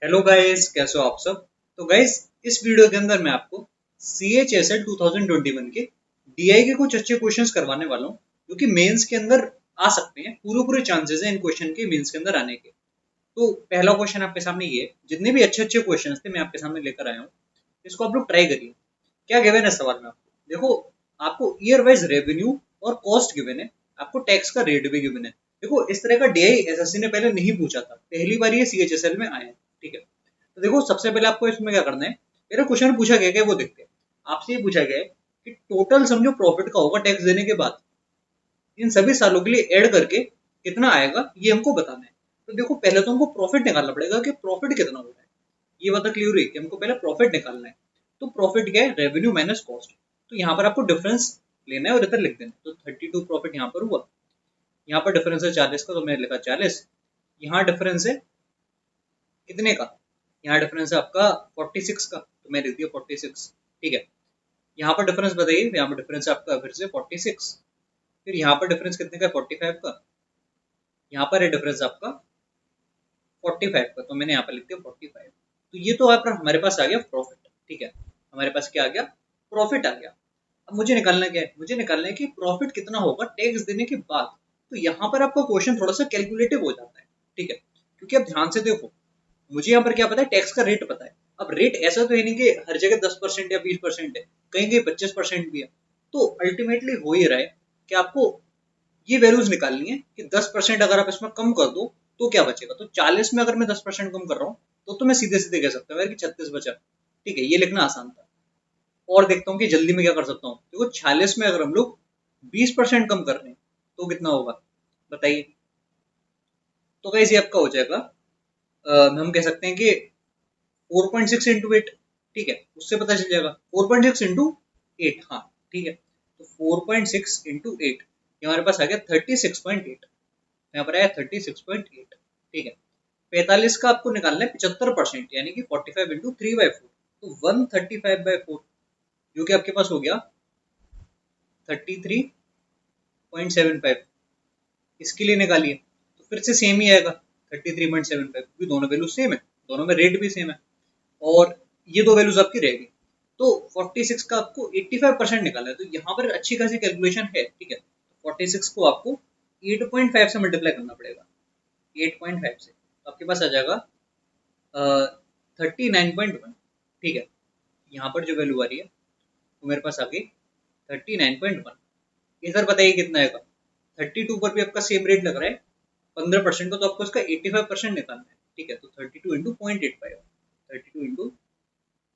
Hello guys, कैसे हो आप सब। तो गाइस, इस वीडियो के अंदर मैं आपको CHSL 2021 के DI के कुछ अच्छे क्वेश्चंस करवाने वाला हूँ जो कि मेंस के अंदर आ सकते हैं। पूरे पूरे चांसेस हैं इन क्वेश्चन के मेंस के अंदर आने के। तो पहला क्वेश्चन आपके सामने ये है, जितने भी अच्छे अच्छे क्वेश्चन थे मैं आपके सामने लेकर आया हूँ, इसको आप लोग ट्राई करिए। क्या गिवन है सवाल में आपको, देखो आपको ईयर वाइज रेवेन्यू और कॉस्ट गिवन है, आपको टैक्स का रेट भी गिवन है। देखो इस तरह का DI SSC ने पहले नहीं पूछा था, पहली बार ये CHSL में आया है। ठीक है, तो देखो सबसे पहले आपको इसमें क्या करना है, मेरा क्वेश्चन पूछा गया है वो देखते हैं। आपसे ये पूछा गया है कि टोटल समझो प्रॉफिट का होगा टैक्स देने के बाद, इन सभी सालों के लिए ऐड करके कितना आएगा ये हमको बताना है। तो देखो पहले तो हमको प्रॉफिट निकालना पड़ेगा कि प्रॉफिट कितना हो रहा है, ये बात क्लियर हुई कि हमको पहले प्रॉफिट निकालना है। तो प्रॉफिट क्या है, रेवेन्यू माइनस कॉस्ट। तो यहाँ पर आपको डिफरेंस लेना है और इधर लिख देना। तो 32 प्रॉफिट यहाँ पर हुआ, यहाँ पर डिफरेंस है 40 का, तो मैंने लिखा 40। यहाँ डिफरेंस है कितने का, यहाँ डिफरेंस है आपका 46 का, तो मैं लिख दिया 46। ठीक है, यहाँ पर डिफरेंस बताइए, यहाँ पर डिफरेंस है आपका फिर से 46। फिर यहाँ पर डिफरेंस कितने का, 45 का। यहाँ पर है डिफरेंस आपका 45 का, तो मैंने यहाँ पर लिख दिया 45। तो ये तो आप हमारे पास आ गया प्रॉफिट। ठीक है, हमारे पास क्या आ गया, प्रॉफिट आ गया। अब मुझे निकालना क्या है, मुझे निकालना है कि प्रॉफिट कितना होगा टैक्स देने के बाद। तो यहाँ पर आपका क्वेश्चन थोड़ा सा कैलकुलेटिव हो जाता है। ठीक है, क्योंकि अब ध्यान से देखो, मुझे यहाँ पर क्या पता है, टैक्स का रेट पता है। अब रेट ऐसा तो है नहीं कि हर जगह 10% या 20% है, कहीं कहीं 25% भी है। तो अल्टीमेटली हो ही रहा है कि आपको ये वैल्यूज निकालनी है कि 10% अगर आप इसमें कम कर दो तो क्या बचेगा। तो 40 में अगर मैं 10% कम कर रहा हूँ तो मैं सीधे सीधे कह सकता हूँ यार कि 36 बचा। ठीक है, ये लिखना आसान था। और देखता हूँ कि जल्दी में क्या कर सकता हूँ। देखो 46 में अगर हम लोग 20% कम कर रहे हैं तो कितना होगा बताइए। तो कैसे आपका हो जाएगा, हम कह सकते हैं कि 4.6 इंटू 8। ठीक है, उससे पता चल जाएगा 4.6 इंटू 8। हाँ ठीक है, तो 4.6 इंटू 8 हमारे पास आ गया 36.8। यहाँ पर आया 36.8। ठीक है, 45 का आपको निकालना है 75%, यानी कि 45 इंटू 3/4, तो 135/4, जो कि आपके पास हो गया 33.75। इसके लिए निकालिए तो फिर से सेम ही आएगा 33.75, क्योंकि दोनों वैल्यू सेम है, दोनों में रेट भी सेम है और ये दो वैल्यूज आपकी रह गई। तो 46 का आपको 85% निकालना है, तो यहाँ पर अच्छी खासी कैलकुलेशन है। ठीक है, 46 को आपको 8.5 से मल्टीप्लाई करना पड़ेगा, 8.5 से, तो आपके पास आ जाएगा 39.1। ठीक है, यहाँ पर जो वैल्यू आ रही है वो मेरे पास आ गई 39.1। इधर बताइए कितना आएगा, 32 पर भी आपका सेम रेट लग रहा है 15% का, तो आपको इसका 85% निकालना है। ठीक है, तो 32 इंटू 0.85, 32 इंटू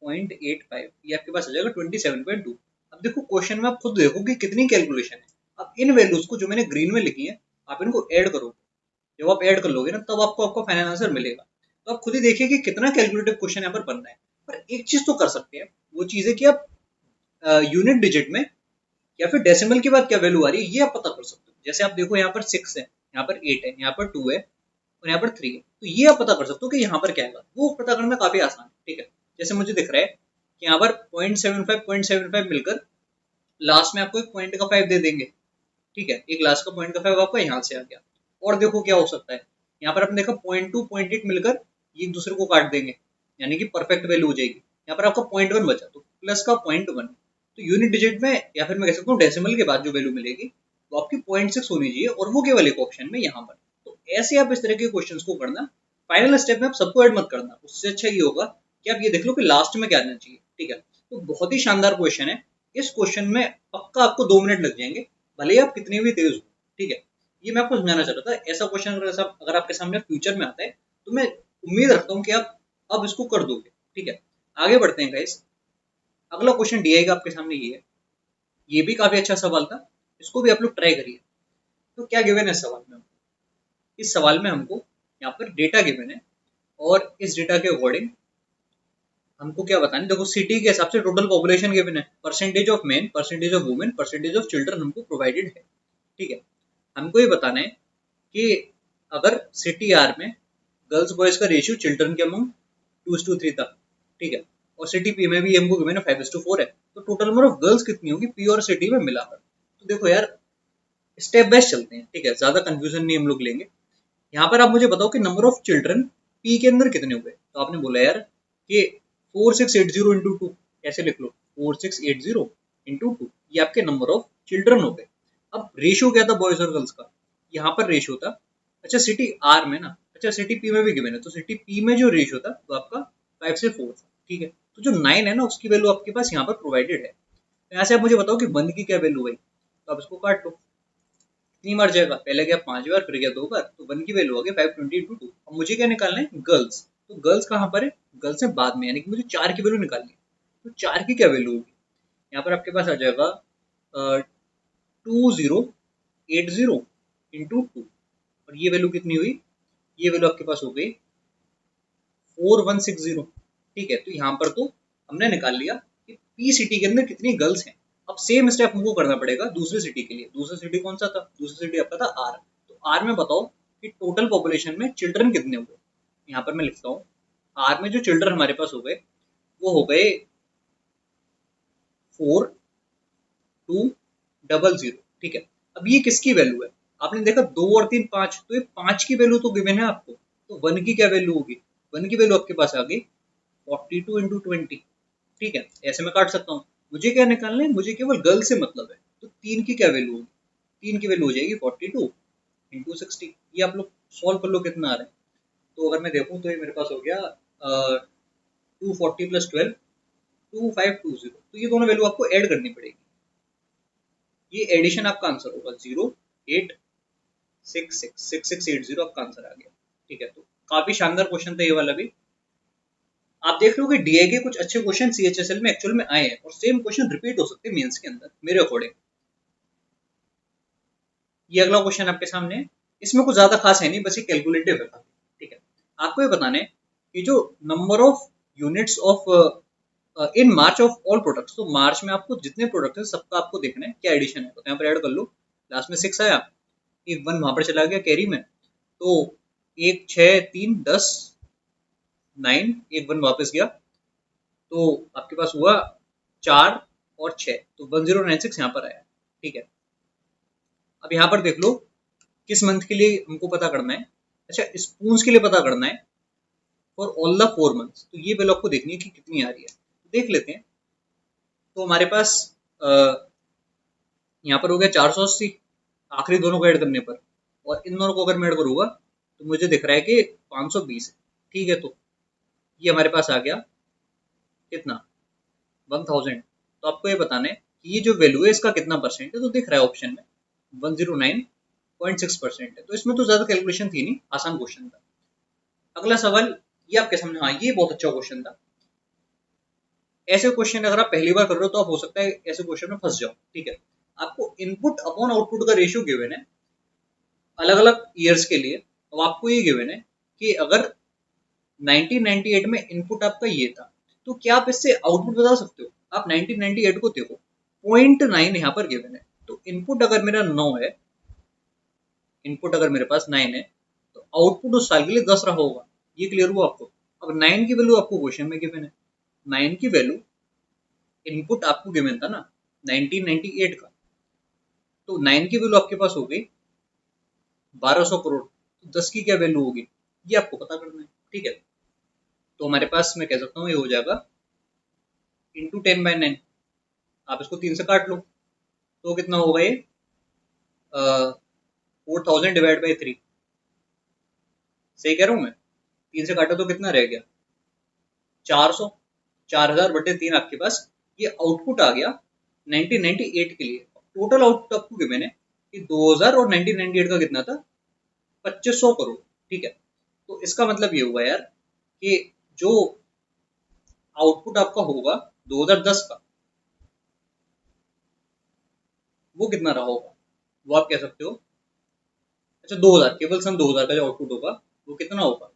0.85, ये आपके पास आ जाएगा 27.2। अब देखो क्वेश्चन में आप खुद देखो कि कितनी कैलकुलेशन है। अब इन वैल्यूज को जो मैंने ग्रीन में लिखी है, आप इनको ऐड करो। जब आप ऐड कर लोगे ना तब आपको आपका फाइनल आंसर मिलेगा। तो आप खुद ही देखिए कि कितना कैलकुलेटिव क्वेश्चन यहाँ पर बन रहा है। पर एक चीज तो कर सकते हैं, वो चीज है कि आप यूनिट डिजिट में या फिर डेसिमल के बाद क्या वैल्यू आ रही है ये आप पता कर सकते हो। जैसे आप देखो यहाँ पर 6 है, यहाँ पर 8 है, यहाँ पर 2 है और यहाँ पर 3 है, तो ये आप पता कर सकते हो कि यहाँ पर क्या है, वो पता करना काफी आसान है। ठीक है, जैसे मुझे दिख रहा है कि यहाँ पर 0.75 मिलकर लास्ट में आपको एक पॉइंट का 5 दे देंगे। ठीक है, एक लास्ट का पॉइंट का 5 आपका यहाँ से आ गया। और देखो क्या हो सकता है, यहाँ पर आपने देखा 0.2 0.8 मिलकर ये एक दूसरे को काट देंगे, यानी कि परफेक्ट वैल्यू हो जाएगी। यहाँ पर आपका 0.1 बचा, तो प्लस का 0.1। तो यूनिट डिजिट में या फिर मैं कह सकता हूँ डेसिमल के बाद जो वैल्यू मिलेगी वो आपकी 0.6 होनी चाहिए, और वो केवल एक ऑप्शन में यहाँ पर। तो ऐसे आप इस तरह के क्वेश्चंस को करना, फाइनल स्टेप में आप सबको ऐड मत करना, उससे अच्छा ये होगा कि आप ये देख लो कि लास्ट में क्या आना चाहिए। ठीक है, तो बहुत ही शानदार क्वेश्चन है। इस क्वेश्चन में पक्का आपको 2 मिनट लग जाएंगे, भले ही आप कितने भी तेज हो। ठीक है, ये मैं आपको समझाना चाह रहा था। ऐसा क्वेश्चन अगर आपके सामने फ्यूचर में आता है तो मैं उम्मीद रखता हूँ कि आप अब इसको कर दोगे। ठीक है, आगे बढ़ते हैं गाइस। अगला क्वेश्चन DI का आपके सामने ये है, ये भी काफी अच्छा सवाल था, इसको भी आप लोग ट्राई करिए। तो क्या गिवन है सवाल में, इस सवाल में हमको यहाँ पर डेटा गिवन है और इस डेटा के अकॉर्डिंग हमको क्या बताना है। देखो सिटी के हिसाब से टोटल पॉपुलेशन गिवन है, percentage of main, percentage of women, percentage of children हमको प्रोवाइडेड है। ठीक है, हमको ये बताना है कि अगर सिटी आर में गर्ल्स बॉयज का रेशियो चिल्ड्रन के अमंग 2:3 था। ठीक है, और सिटी पी में भी हमको गिवन है 5:4 है, तो टोटल नंबर ऑफ गर्ल्स कितनी होगी पी और सिटी में मिलाकर। तो देखो यार स्टेप बाय चलते हैं। ठीक है, ज्यादा कंफ्यूजन नहीं हम लोग लेंगे। यहाँ पर आप मुझे बताओ कि नंबर ऑफ चिल्ड्रन पी के अंदर कितने हुए। तो आपने बोला यार कि 4680 इंटू टू, कैसे लिख लो 4680 इंटू टू, ये आपके नंबर ऑफ चिल्ड्रन हो गए। अब रेशियो क्या था बॉयज और गर्ल्स का, यहाँ पर रेशियो था, अच्छा सिटी आर में ना, अच्छा सिटी पी में भी गिवन है, तो सिटी पी में जो रेशियो था वो आपका 5 से 4 था, ठीक है। तो जो 9 है ना उसकी वैल्यू आपके पास यहाँ पर प्रोवाइडेड है। तो यहाँ से आप मुझे बताओ कि 1 की क्या वैल्यू है, तो आप इसको काट लो, कितनी बार जाएगा, पहले गया 5 बार फिर गया 2 बार, तो 1 की वैल्यू हो गई 520 इंटू टू। अब मुझे क्या निकालना है, गर्ल्स, तो गर्ल्स कहाँ पर है, गर्ल्स है बाद में, यानी कि मुझे 4 की वैल्यू निकालनी है। तो 4 की क्या वैल्यू होगी, यहाँ पर आपके पास आ जाएगा 2080 इंटू टू, और ये वैल्यू कितनी हुई, ये वैल्यू आपके पास हो गई 4160, ठीक है। तो यहाँ पर तो हमने निकाल लिया कि पी सिटी के अंदर कितनी गर्ल्स हैं। अब सेम स्टेप हमको करना पड़ेगा दूसरी सिटी के लिए। दूसरी सिटी कौन सा था, दूसरी सिटी आपका था आर। तो आर में बताओ कि टोटल पॉपुलेशन में चिल्ड्रन कितने हुए। यहाँ पर मैं लिखता हूँ, आर में जो चिल्ड्रन हमारे पास हो गए वो हो गए 4200, ठीक है। अब ये किसकी वैल्यू है, आपने देखा 2 और 3 5, तो ये 5 की वैल्यू तो गिवन है आपको, तो 1 की क्या वैल्यू होगी, 1 की वैल्यू आपके पास आ गई 42 इंटू 20, ठीक है। ऐसे मैं काट सकता हूँ। मुझे क्या निकालना है, मुझे केवल गर्ल से मतलब है, तो 3 की क्या वैल्यू होगी, 3 की वैल्यू हो जाएगी 42 इंटू 60। ये आप लोग सॉल्व कर लो कितना आ रहा है। तो अगर मैं देखूँ तो ये मेरे पास हो गया 240 प्लस 12 2520, तो ये दोनों वैल्यू आपको ऐड करनी पड़ेगी। ये एडिशन आपका आंसर होगा 0866680 आपका आंसर आ गया, ठीक है। तो काफी शानदार क्वेश्चन था ये वाला भी। आप देख लो कि डीआई के कुछ अच्छे क्वेश्चन सीएचएसएल में एक्चुअल में आए हैं, और सेम क्वेश्चन रिपीट हो सकते हैं मेंस के अंदर मेरे अकॉर्डिंग। ये अगला क्वेश्चन आपके सामने है, इसमें कुछ ज्यादा खास है नहीं, बस ये कैलकुलेटिव है, ठीक है। आपको ये बताना है कि जो number of units of in March of all products, तो मार्च में आपको जितने प्रोडक्ट है सबका आपको देखना है क्या एडिशन है। तो यहाँ पर ऐड कर लो, लास्ट में 6 आया, एक 1 वहां पर चला गया कैरी में, तो 1 6 3 10 9, एक 1 वापस गया, तो आपके पास हुआ 4 और 6, तो 1096 यहाँ पर आया, ठीक है। अब यहाँ पर देख लो किस मंथ के लिए हमको पता करना है, अच्छा स्पून्स के लिए पता करना है फॉर ऑल द 4 मंथ्स, तो ये वैल्यू आपको देखनी है कि कितनी आ रही है, देख लेते हैं। तो हमारे पास यहाँ पर हो गया 480 आखिरी दोनों को ऐड करने पर, और इन दोनों को अगर मैं ऐड करूंगा तो मुझे दिख रहा है कि 520 है, ठीक है। तो ये हमारे पास आ गया कितना 1000। तो आपको ये बताना है कि ये जो वैल्यू है इसका कितना परसेंट है, तो दिख रहा है ऑप्शन में 109.6% है। तो इसमें तो ज्यादा कैलकुलेशन थी नहीं, आसान क्वेश्चन था। अगला सवाल ये आपके सामने, हाँ ये बहुत अच्छा क्वेश्चन था। ऐसे क्वेश्चन अगर आप पहली बार कर रहे हो तो आप हो सकता है ऐसे क्वेश्चन में फंस जाओ, ठीक है। आपको इनपुट अपॉन आउटपुट का रेशियो गिवन है अलग अलग ईयर्स के लिए। अब आपको ये गिवन है कि अगर 1998 में इनपुट आपका ये था, तो क्या आप इससे आउटपुट बता सकते हो। आप 1998 को देखो, 0.9 यहाँ पर गिवन है, तो इनपुट अगर मेरा 9 है, इनपुट अगर मेरे पास 9 है, तो आउटपुट उस साल के लिए 10 रहा होगा। ये क्लियर हुआ आपको। अब 9 की वैल्यू आपको क्वेश्चन में गिवन है, 9 की वैल्यू इनपुट आपको गिवन था ना 1998 का, तो 9 की वैल्यू आपके पास हो गई 1200 करोड़, तो 10 की क्या वैल्यू होगी ये आपको पता करना है, ठीक है। तो हमारे पास मैं कह सकता हूँ ये हो जाएगा इंटू 10/9, आप इसको 3 से काट लो, तो कितना होगा ये 4000 डिवाइड बाई 3, सही कह रहा हूँ मैं, 3 से काटा तो कितना रह गया 400, 4000 बटे 3 आपके पास ये आउटपुट आ गया 1998 के लिए। टोटल आउटपुट आपको गिवन है कि 2000 और 1998 का कितना था 2500 करोड़, ठीक है। तो इसका मतलब ये हुआ यार कि जो आउटपुट आपका होगा 2010 का, वो कितना रहा होगा, वो आप कह सकते हो। अच्छा 2000, केवल सन 2000 का जो आउटपुट होगा वो कितना होगा,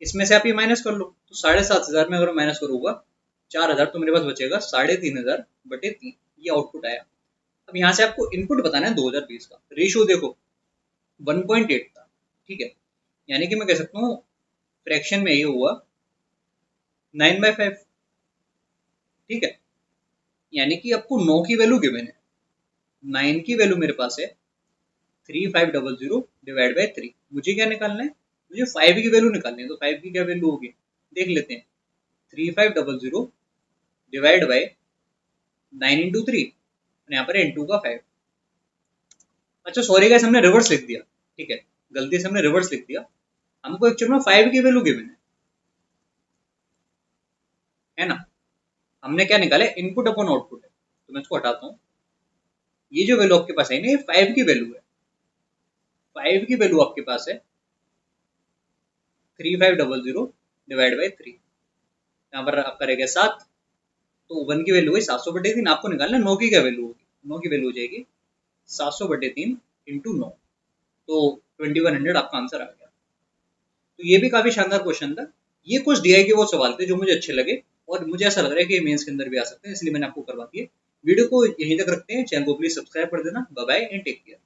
इसमें से आप ये माइनस कर लो, तो 7500 में अगर माइनस करूंगा 4000, तो मेरे पास बचेगा 3500 बटे 3, ये आउटपुट आया। अब यहाँ से आपको इनपुट बताना है 2020 का, रेशियो देखो 1.8 था, ठीक है। यानी कि मैं कह सकता हूँ फ्रैक्शन में ये हुआ 9/5, ठीक है। यानी कि आपको 9 की वैल्यू गिवन है, 9 की वैल्यू मेरे पास है 3500 डिवाइड बाई 3। मुझे क्या निकालना है, मुझे 5 की वैल्यू निकालनी है, तो 5 की क्या वैल्यू होगी देख लेते हैं। 3500 डिवाइड बाई 9 × 3 और यहाँ पर इंटू का 5। अच्छा सॉरी गाइस, हमने रिवर्स लिख दिया, ठीक है, गलती से हमने रिवर्स लिख दिया। हमको एक्चुअल में 5 की वैल्यू गिवन है ना। हमने क्या निकाला, इनपुट अपॉन आउटपुट है, तो मैं इसको हटाता हूँ। ये जो वैल्यू आपके पास है ना, ये 5 की वैल्यू है। 5 की वैल्यू आपके पास है 3500 डिवाइड बाई 3, यहाँ पर आपका रह गया 7। तो 1 की वैल्यू है 700/3, आपको निकालना 9 की क्या वैल्यू होगी। 9 की वैल्यू हो जाएगी 700/3 इंटू 9, तो 2100 आपका आंसर आ गया। तो ये भी काफी शानदार क्वेश्चन था। ये कुछ डीआई के वो सवाल थे जो मुझे अच्छे लगे और मुझे ऐसा लग रहा है कि मेंस के अंदर भी आ सकते हैं, इसलिए मैंने आपको करवा दिए। वीडियो को यहीं तक रखते हैं, चैनल को प्लीज सब्सक्राइब कर देना। Bye bye and take care.